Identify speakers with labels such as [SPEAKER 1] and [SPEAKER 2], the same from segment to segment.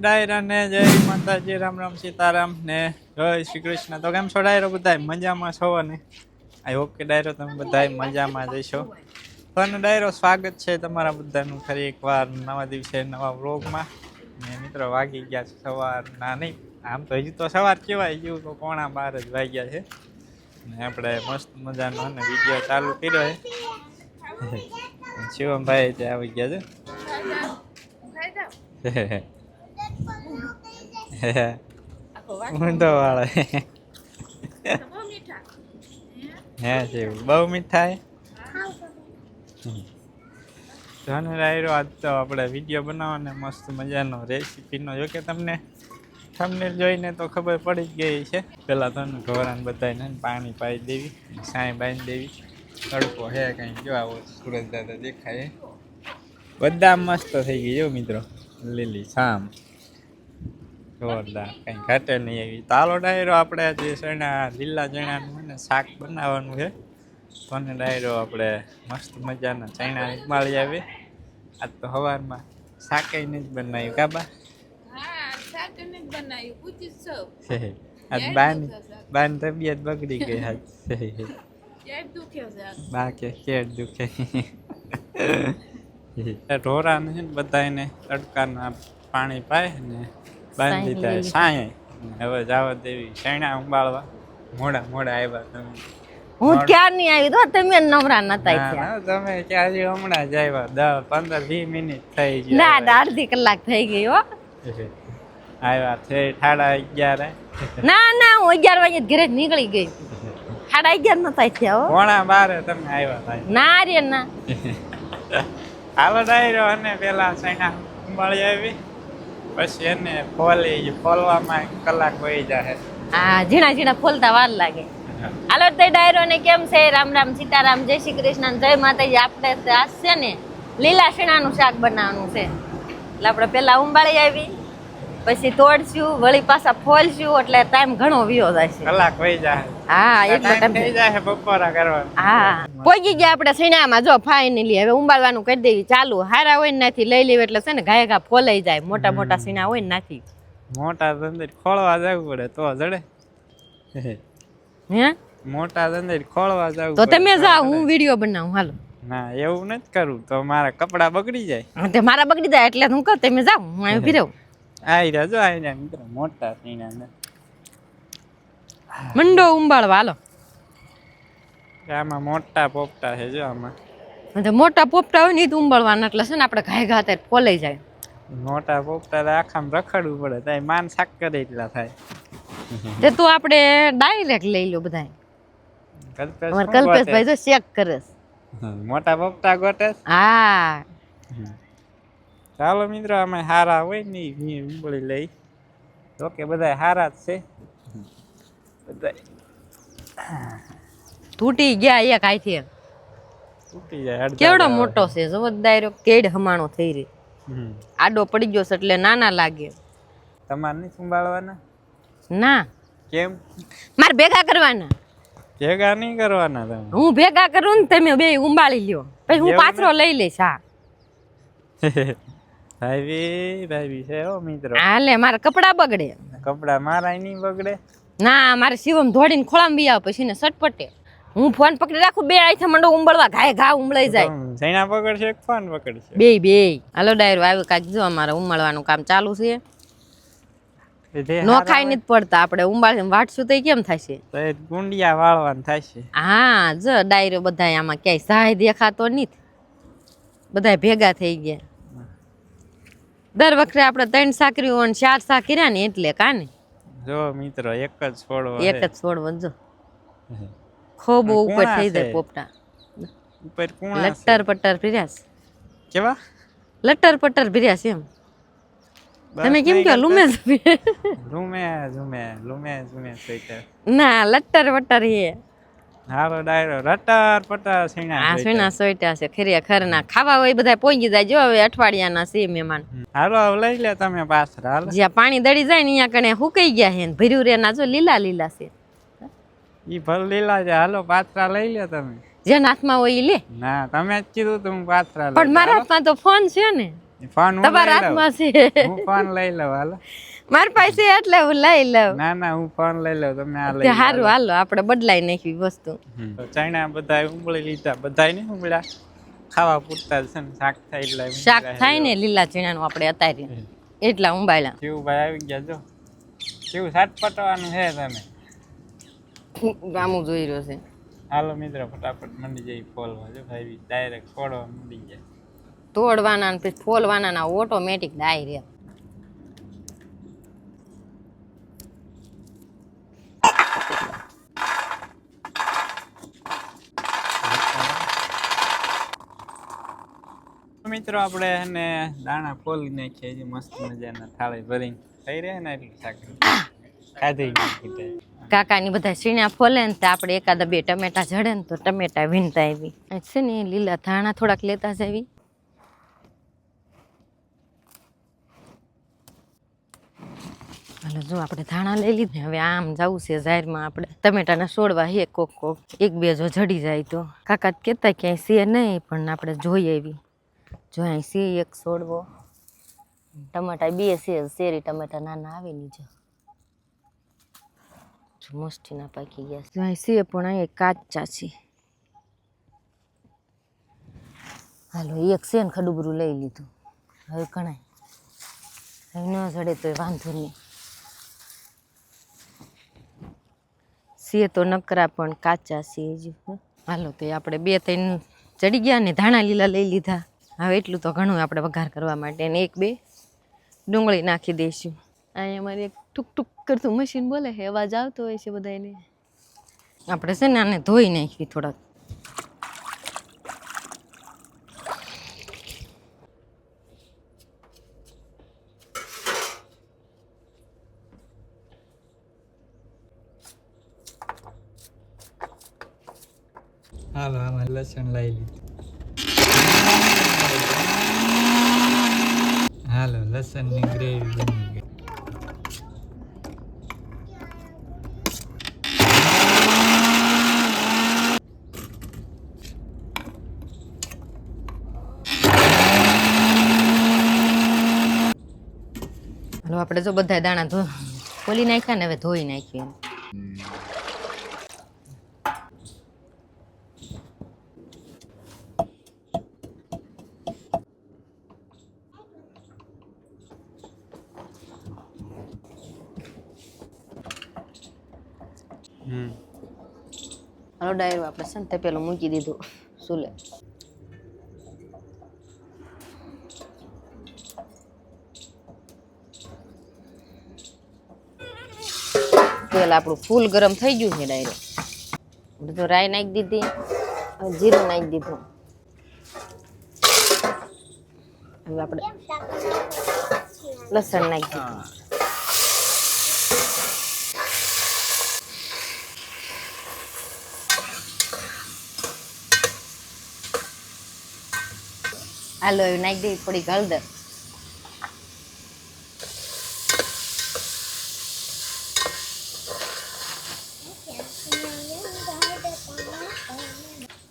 [SPEAKER 1] ડાયરા ને જય માતાજી, રામ રામ સીતારામ ને જય શ્રી કૃષ્ણ. તો કેમ છો ડાયરો? બધા મજામાં છો ને? આઈ હોપ કે ડાયરો તમે બધા મજામાં જઈશો. પણ ડાયરો સ્વાગત છે તમારા બધાનું ફરી એકવાર નવા દિવસે નવા વ્લોગમાં. ને મિત્રો વાગી ગયા છે સવારના, નહીં આમ તો હજી તો સવાર કહેવાય ગયું, તો 12:15 જ વાગ્યા છે ને આપણે મસ્ત મજાનો અને વિડીયો ચાલુ કર્યો છે. શિવમભાઈ ત્યાં આવી ગયા છે ઊંધો વાળો હે છે બહુ મીઠા ધન રાયરો. આજ તો આપણે વિડીયો બનાવવાનો મસ્ત મજાનો રેસીપીનો. જો કે તમને થંબનેલ જોઈને તો ખબર પડી જ ગઈ છે. પહેલાં તમને ઢોરાને બધાને પાણી પાઈ દેવી, સાંઈ બાંધી દેવી. તડકો હે કંઈ જો આવો સુરજ દાદા દેખાય. બધા મસ્ત થઈ ગઈ જો મિત્રો, લીલી શામ જોરદાર, કંઈ ઘટે નહીં એવી. તાલો ડાયરો આપણે જે ચણા લીલા ચણાનું ને શાક બનાવવાનું છે. કોને ડાયરો આપણે મસ્ત મજાના ચણા ઉબાળી આવે. આજ તો સવારમાં શાકે નહીં જ બનાવ્યું કાબા. આજ બાન તબિયત બગડી ગઈ આજ. બા કે કેટ દુખે. ઢોરાને છે ને બધાને તડકાના પાણી પાય ને બાંધી દીધા સાંય. હવે જવા દેવી ચણા ઉબાળવા. મોડા આવ્યા તમે.
[SPEAKER 2] હું ક્યાં નહીં આવી તો તમે નવરા નતા
[SPEAKER 1] તમે ક્યાં હમણાં જ આવ્યા. 10-15-20 મિનિટ થઈ ગઈ.
[SPEAKER 2] ના અડધી કલાક થઈ ગઈ હો.
[SPEAKER 1] આવ્યા છે 11:30.
[SPEAKER 2] ના હું 11 વાગે ઘરે નીકળી ગઈ. 11:30 નતા થયા હો.
[SPEAKER 1] 11:30 તમે આવ્યા.
[SPEAKER 2] ના રે ના.
[SPEAKER 1] હાલો ડાયરો. અને પેલા ચણા ઉબાળી આવી, પછી એને ફોલવામાં કલાક વહી જાય.
[SPEAKER 2] હા, ઝીણા ફોલતા વાર લાગે. હાલો તે ડાયરો ને કેમ છે? રામ રામ સીતારામ, જય શ્રી કૃષ્ણ, જય માતાજી. આપણે આજ છે ને લીલા શીણાનું શાક બનાવવાનું છે. એટલે આપણે પેલા ઉંબાળી આવી, પછી તોડશું, વળી પાછા ફોલશું, એટલે ટાઈમ ઘણો વિયો જાય છે.
[SPEAKER 1] કલાક વહી જાય.
[SPEAKER 2] હા, એટલો ટાઈમ
[SPEAKER 1] થઈ જાય બપોરા કરવા.
[SPEAKER 2] હા, પહોંચી ગયા આપણે શીણામાં. જો ફાઇનલી હવે ઉંબાળવાનું કરી દેવી ચાલુ. હારા હોય ને નાથી લઈ લેવી, એટલે છે ને ઘાય ફોલાઈ જાય. મોટા શીણા હોય ને નાથી
[SPEAKER 1] મોટા ધંધે ખોળવા જવું પડે તો જડે.
[SPEAKER 2] હે
[SPEAKER 1] મોટા ધંધે ખોળવા જવું
[SPEAKER 2] તો તમે જાઓ, હું વિડીયો બનાવું. હાલો.
[SPEAKER 1] ના એવું નથી કરવું, તો મારા કપડા બગડી જાય.
[SPEAKER 2] તે મારા બગડી જાય એટલે હું કહું તમે જાઓ, હું આવી ફીરવ.
[SPEAKER 1] આઈ રહ્યા જો આઈ રહ્યા મિત્રો, મોટા સીણા
[SPEAKER 2] મંડો ઉંબાળવા. હાલો.
[SPEAKER 1] આમાં મોટા પોપટા છે જો. આમાં
[SPEAKER 2] મોટા પોપટા હોય ને એ ઉંબાળવાના, એટલે છે ને આપણે ઘાય ત્યારે ફોલાઈ જાય.
[SPEAKER 1] મોટા પોપટા આખામાં રખડવું પડે, ત્યાં માન શાક કરે એટલા થાય.
[SPEAKER 2] તે તો આપણે ડાયરેક્ટ લઈ લો બધા. કલ્પેશભાઈ જો ચેક કરે.
[SPEAKER 1] મોટા પોપટા ગોટે.
[SPEAKER 2] હા
[SPEAKER 1] ચાલો મિત્રો, અમે હારા હોય ને ઉંબળી લઈ. ઓકે, બધા હારા જ છે. બધા
[SPEAKER 2] તૂટી ગયા એક આઈથી.
[SPEAKER 1] તૂટી જાય.
[SPEAKER 2] કેવડો મોટો છે જો ડાયરો, કેડ હમાણો થઈ રહી. આડો પડી ગયો છે એટલે નાના લાગે.
[SPEAKER 1] તમારે નહીં સંભાળવાના?
[SPEAKER 2] ના.
[SPEAKER 1] કેમ?
[SPEAKER 2] મારે ભેગા કરવાના.
[SPEAKER 1] ભેગા નહીં કરવાના તમે?
[SPEAKER 2] હું ભેગા કરું ને તમે બે ઉંબાળી લ્યો, પછી હું પાછો લઈ લઈશ. હા
[SPEAKER 1] ભાઈ છે હો મિત્રો.
[SPEAKER 2] હાલે, મારા કપડા બગડે.
[SPEAKER 1] કપડા મારા નહીં બગડે.
[SPEAKER 2] ના, મારે શિવમ ધોડીને ખોળામાં બી આવે, પછી ને સટપટે. હું ફોન પકડી રાખું, બે આઈથા મંડો ઉંબળવા, ઘા ઉંબળાઈ જાય.
[SPEAKER 1] જૈના પકડશે કે ફોન પકડશે?
[SPEAKER 2] બે. હાલો ડાયરો આવ્યો કાંઈક. જો અમારે ઉંબાળવાનું કામ ચાલુ છે. નો ખાઈ નથી પડતા. આપણે ઉંબાળી વાટશું તો કેમ થશે?
[SPEAKER 1] ગુંડિયા વાળવાનું થશે.
[SPEAKER 2] હા, જો ડાયરો બધા આમાં ક્યાંય સહાય દેખાતો નથી. બધા ભેગા થઈ ગયા. દર વખતે આપણે 3 સાકરીઓ અને 4 શાક કર્યા ને એટલે કાને.
[SPEAKER 1] જો મિત્રો, એક જ છોડવો.
[SPEAKER 2] જો ખોબો ઉપર થઈ જાય પોપટા.
[SPEAKER 1] ઉપર કોણ?
[SPEAKER 2] લટર પટર ભર્યા.
[SPEAKER 1] કેવા
[SPEAKER 2] લટર પટર ભર્યા એમ. તમે કેમ કહો? લુમે ના, લટર વટર હે.
[SPEAKER 1] હાલો ડાયરો, રટર પટર
[SPEAKER 2] સીણા સોઈટા છે. ખરેખર ના ખાવા હોય બધા પહોંચી જાય. જો હવે અઠવાડિયાના છે મહેમાન.
[SPEAKER 1] હાલો લઈ લે તમે પાછળ.
[SPEAKER 2] જ્યાં પાણી દળી જાય ને અહીંયા કણે હુકાઈ ગયા છે. ભર્યું રે ના જો લીલા છે.
[SPEAKER 1] ઈ ભલ લીલા છે. હાલો પાથરા લઈ લે તમે.
[SPEAKER 2] જે હાથમાં હોય ઈ લે.
[SPEAKER 1] ના, તમે જ કીધું તું પાથરા.
[SPEAKER 2] પણ મારા હાથમાં તો ફોન છે ને.
[SPEAKER 1] ફોન હું
[SPEAKER 2] તમારા
[SPEAKER 1] લઈ લઉં.
[SPEAKER 2] હાથમાં છે
[SPEAKER 1] હું ફોન લઈ લઉં હાલો.
[SPEAKER 2] મારી પાસે એટલે હું લઈ લઉં
[SPEAKER 1] ના ના હું ફોન લઈ લઉં તમે આ લઈ
[SPEAKER 2] તે હારું હાલો આપણે બદલાઈ નાખી વસ્તુ
[SPEAKER 1] તો ચણા બધા ઉંબળી લીધા બધા નહીં ઉંબળ્યા ખાવા પૂરતા છે ને શાક થાય એટલે
[SPEAKER 2] શાક થાય ને લીલા ચણાનું આપણે અતારી એટલા ઉંબાયલા
[SPEAKER 1] કેવું ભાઈ આવી ગયા જો કેવું શાક પટવાનું છે તમે
[SPEAKER 2] ગામું જોઈ રહ્યો છે
[SPEAKER 1] હાલો મિત્રો ફટાફટ મંડી જઈ ફોલવા જો ભાઈ ડાયરેક્ટ ફોડવા મંડી જાય
[SPEAKER 2] તોડવાના ને પછી ફોલવાના ના ઓટોમેટિક ડાય રહ્યા
[SPEAKER 1] મિત્રો આપણે એને દાણા ફોલી નાખીએ છે મસ્ત મજાના થાળી ભરીને થઈ રહ્યા ને એટલે શાક ખાધી ગઈ
[SPEAKER 2] કાકાની બધા સીણા ફોલે ને તો આપણે એકાદા બે ટમેટા જડે ને તો ટમેટા વીણતા આવી છે ને લીલા ધાણા થોડાક લેતા જાવી હાલો જો આપણે ધાણા લઈ લીધે હવે આમ જવું છે જાહેરમાં આપણે ટમેટાના છોડવા હે કોક કોક એક બે જો જડી જાય તો કાકા કહેતા ક્યાંય છે નહીં પણ આપણે જોઈએ એવી જો અહીં છે એક છોડવો ટમાટા બે છે શેરી ટમેટા નાના આવે ની જો મસ્તીના પાકી ગયા છે અહીં છે પણ અહીં કાચા છે હાલો એક છે ને ખડુબરું લઈ લીધું હવે ઘણા હવે ન જડે તો વાંધો નહીં છે તો નકરા પણ કાચા છે હજુ હાલો તો આપણે બે ત્રણ ચડી ગયા ને ધાણા લીલા લઈ લીધા હવે એટલું તો ઘણું આપણે વઘાર કરવા માટે ને એક બે ડુંગળી નાખી દઈશું અહીંયા અમારે એક ટુક ટુક કરતું મશીન બોલે છે અવાજ આવતો હોય છે બધાને આપણે છે ને આને ધોઈ નાખી થોડાક
[SPEAKER 1] હાલો આમાં લસણ લઈ લીધું હાલો લસણની ગ્રેવી બની ગઈ
[SPEAKER 2] હાલો આપણે જો બધા દાણા ખોલી નાખ્યા ને હવે ધોઈ નાખ્યું હાલો ડાયરો આપણે છે ને તે પેલું મૂકી દીધું સુલે તેલ આપણું ફૂલ ગરમ થઈ ગયું છે ડાયરો આપણે તો રાઈ નાખી દીધી જીરું નાખી દીધું હવે આપણે લસણ નાખી દીધું હાલો એવું નાખી દઈ થોડીક હળદર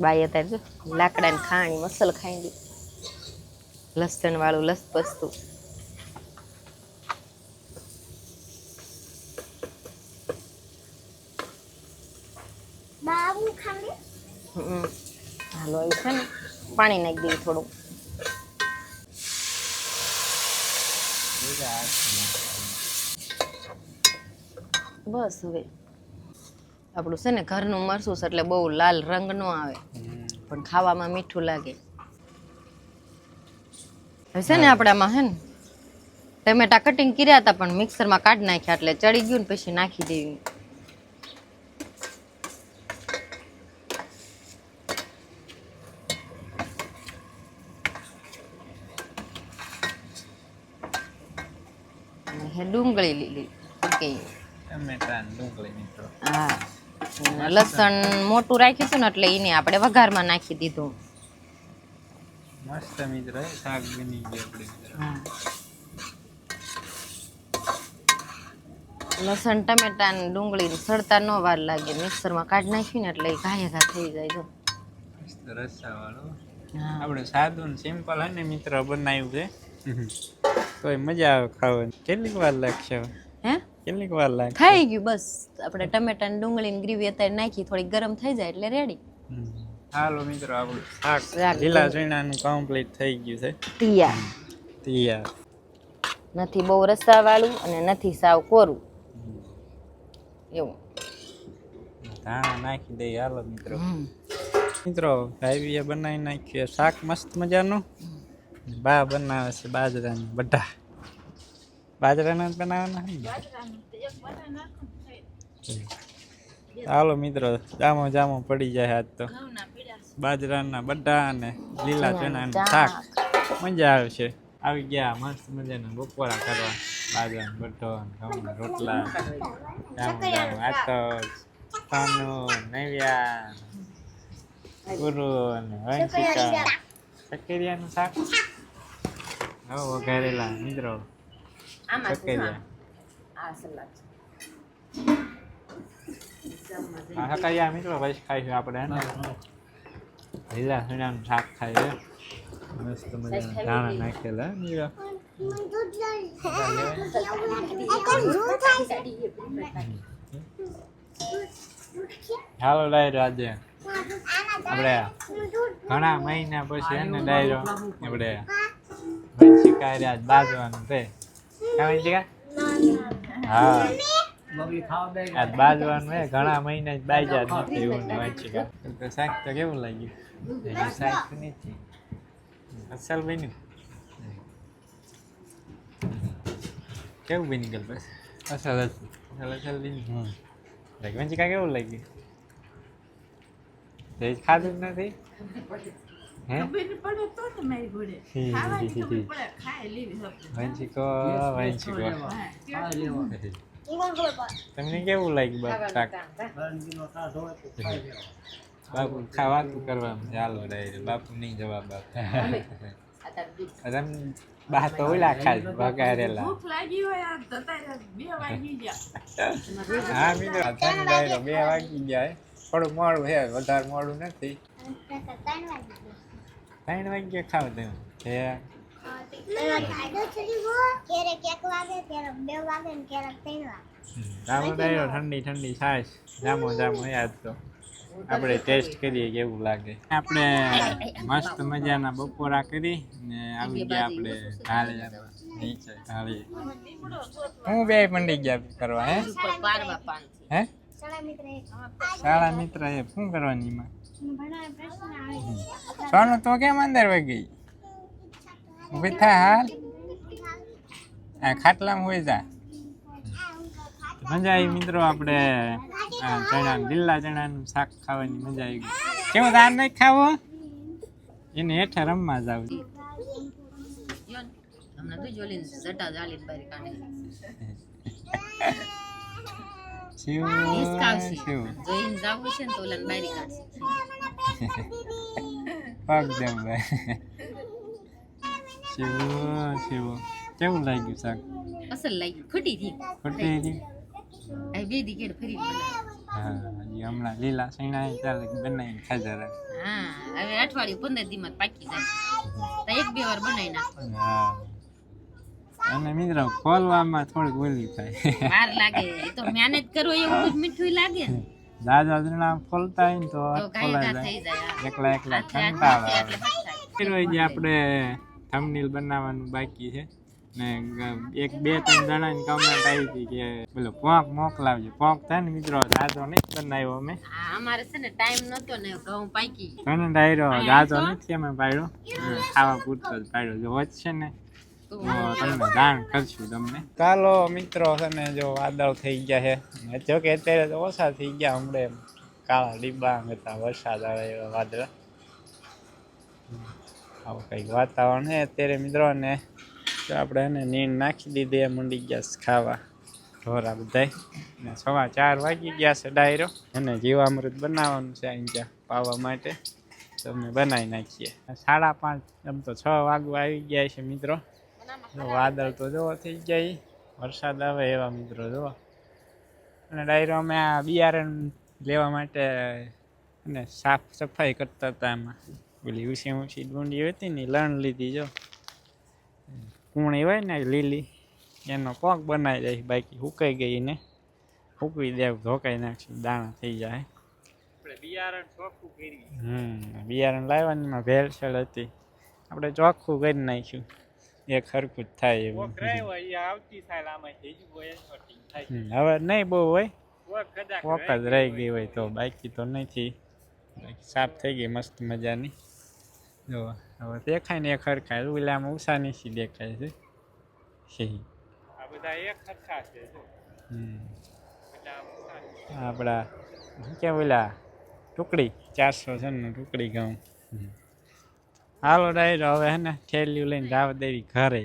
[SPEAKER 2] બાઈ અત્યારે જો લાકડાની ખાણી મસલ ખાઈ દી લસણ વાળું લસપસતું હાલો એ છે ને પાણી નાખી દઈએ થોડું બસ હવે આપણું છે ને ઘરનું મરચું છે એટલે બહુ લાલ રંગ નો આવે પણ ખાવામાં મીઠું લાગે હવે છે ને આપણે આમાં છે ને ટમેટા કટિંગ કર્યા હતા પણ મિક્સરમાં કાઢી નાખ્યા એટલે ચડી ગયું ને પછી નાખી દેવી ડુંગળી લીલી
[SPEAKER 1] ટમેટા ડુંગળી મિત્રો
[SPEAKER 2] હા લસણ મોટું રાખ્યું હતું ને એટલે એને આપણે વઘારમાં નાખી દીધું
[SPEAKER 1] મસ્ત મિત્ર શાક બની ગયું આપણે
[SPEAKER 2] લસણ ટમેટા ને ડુંગળી સડતા ન વાર લાગે મિક્સરમાં કાઢી નાખ્યું ને એટલે ઘાય ઘા થઈ જાય જો
[SPEAKER 1] મસ્ત રસ્સા વાળો આપણે સાદું સિમ્પલ હે ને મિત્ર બનાવ્યું છે તોય મજા આવે ખાવાની. કેટલીક વાર લાગશે હવે?
[SPEAKER 2] હે
[SPEAKER 1] કેટલીક વાર લાગશે?
[SPEAKER 2] થઈ ગયું બસ. આપણે ટમેટા ને ડુંગળી ને ગ્રેવી અત્યારે નાખી, થોડી ગરમ થઈ જાય એટલે રેડી.
[SPEAKER 1] હાલો મિત્રો, આપણું શાક
[SPEAKER 2] શાક
[SPEAKER 1] લીલા ચણાનું કમ્પ્લીટ થઈ ગયું છે.
[SPEAKER 2] તૈયાર.
[SPEAKER 1] તૈયાર.
[SPEAKER 2] નથી બહુ રસા વાળું અને નથી સાવ કોરું એવું.
[SPEAKER 1] ધાણા નાખી દઈએ. હાલો મિત્રો. મિત્રો ભાઈએ બનાવી નાખ્યું શાક મસ્ત મજાનું. બા બનાવે છે બાજરાનું બધા. બાજરાના જ બનાવવાના છે ને? હાલો મિત્રો, જામો જામો પડી જાય આજ તો. બાજરાના બધા અને લીલા ચણાનું શાક. મજા આવશે. આવી ગયા મસ્ત મજાના બપોરા કરવા. બાજરાનો બઢો, ઘઉંના રોટલા, જામો જામો. આ તો સાનુ, નૈવ્યા, ગુરુ અને વંશિકા. સકેરિયાનું શાક. હવે વઘારેલા મિત્રો સકેરિયા. સકેરિયા મિત્રો પછી ખાઈશું આપણે. લીલા ચણાનું શાક ખાઈએ. મસ્ત મજાના ધાણા નાખેલા મિત્રો. હાલો ડાયરો, આજે આપણે ઘણા મહિના પછી એને ડાયરો આપણે વંશિકા આજ બાજવાનું છે. વંશિકા? હા, આજ બાજવાનું હે. ઘણા મહિના જ બાજ્યા જ નથી એવું ને વંશિકા. તો શાક તો કેવું લાગ્યું? શાક તો નથી અસલ બન્યું. કેવું બની ગયું? બસ અસલ અસલ બન્યું. વંશિકા કેવું લાગ્યું? ખાધું જ નથી? વંશિકો વંશિકો તમને કેવું લાગ્યું બાપુ શાક? બાપુ ખાવાતું કરવાનું. ચાલો ડાયરે બાપુ નહીં જવાબ આપે. બા તો ઓલા ખાય વઘારેલા. હા મિત્રો, 2 વાગી ગયા. થોડું મોડું છે, વધારે મોડું નથી. 3 વાગ્યે ખાવ તમે? ઠંડી ઠંડી છાશ જામો જામો યાદ તો આપણે ટેસ્ટ કરીએ કેવું લાગે. આપણે મસ્ત મજાના બપોરા કરી ને આવી ગયા આપણે ઢાળિયામાં નીચે. ઢાળી હું બે મંડી ગયા કરવા. હે શાળા મિત્ર એ શું કરવાની એમાં? સોનું તો કેમ અંદર વહી ગઈ? ઉભી થાય હાલ. ખાટલામાં હોય જા. મજા આવી મિત્રો. આપણે ચણા લીલા ચણાનું શાક ખાવાની મજા આવી ગઈ. કેવું તાર નહીં ખાવો? એને હેઠે રમવા જાવ. કેવું લાગ્યું શાક?
[SPEAKER 2] અસલ લાગ્યું. ખોટી થી
[SPEAKER 1] હા, હમણાં લીલા સૈણા ચાલે બનાવીને ખાધા.
[SPEAKER 2] હા, હવે અઠવાડિયું 15 દિવસ પાકી જાય તો 1-2 વાર બનાવી નાખો.
[SPEAKER 1] હા, અને મિત્રો ખોલવામાં થોડીક ઓલી થાય,
[SPEAKER 2] વાર લાગે. એ તો મહેનત કરો એવું જ મીઠું લાગે ને.
[SPEAKER 1] દાદા જણા ખોલતા હોય ને તો ખોલાઈ જાય. એકલા એકલા કંટાળો આવે. આપણે થંબનેલ બનાવવાનું બાકી છે ને 1-2-3 જણાની કમેન્ટ આવી હતી કે પેલો પોંક મોકલાવજો. પોંક થાય ને મિત્રો દાદો નહીં બનાવ્યો અમે.
[SPEAKER 2] અમારે છે ને ટાઈમ નતો ને ઘઉં પાકી
[SPEAKER 1] તને ડાયરો દાદો નથી અમે પાડ્યો, ખાવા પૂરતો જ પાડ્યો. જો વધશે ને તો તમને જાણ કરશું તમને. ચાલો મિત્રો, છે ને જો વાદળ થઈ ગયા છે. જો કે અત્યારે તો ઓછા થઈ ગયા. હમણાં કાળા ડીબા હતા, વરસાદ આવે એવા વાદળા. આવું કંઈક વાતાવરણ છે અત્યારે મિત્રો. ને તો આપણે એને નીંદ નાખી દીધી, મંડી ગયા ખાવા ઢોરા બધાય. ને 4:15 વાગી ગયા છે ડાયરો. અને જીવામૃત બનાવવાનું છે અહીંયા પાવા માટે, તો અમે બનાવી નાખીએ. 5:30 એમ તો 6 વાગવા આવી ગયા છે મિત્રો. વાદળ તો જોવો થઈ જાય, વરસાદ આવે એવા મિત્રો જોવો. અને ડાયરો અમે આ બિયારણ લેવા માટે અને સાફ સફાઈ કરતા હતા. એમાં ઓલી ઊંચી ડુંડી હતી ને લણ લીધી. જો કૂણી હોય ને લીલી એનો કોક બનાવી દઈશ, બાકી સુકાઈ ગઈ ને સૂકવી દેવું, ધોકાઈ નાખશું, દાણા થઈ જાય. બિયારણ લાવવાની એમાં ભેળસેળ હતી, આપણે ચોખ્ખું કરી નાખ્યું, એક સરખું જ થાય એવું. હવે નહીં બહુ હોય, કોક જ રહી ગઈ હોય તો, બાકી તો નથી. સાફ થઈ ગઈ મસ્ત મજાની. જો હવે દેખાય ને એક હરખાય, ઓલામાં ઉષા નીચી દેખાય છે. આપણા કે ઓલા ટુકડી 400 છે ને ટુકડી ઘઉં. હાલો ડાયરો હવે હે ને થેલીઓ લઈને જાવ દેવી ઘરે.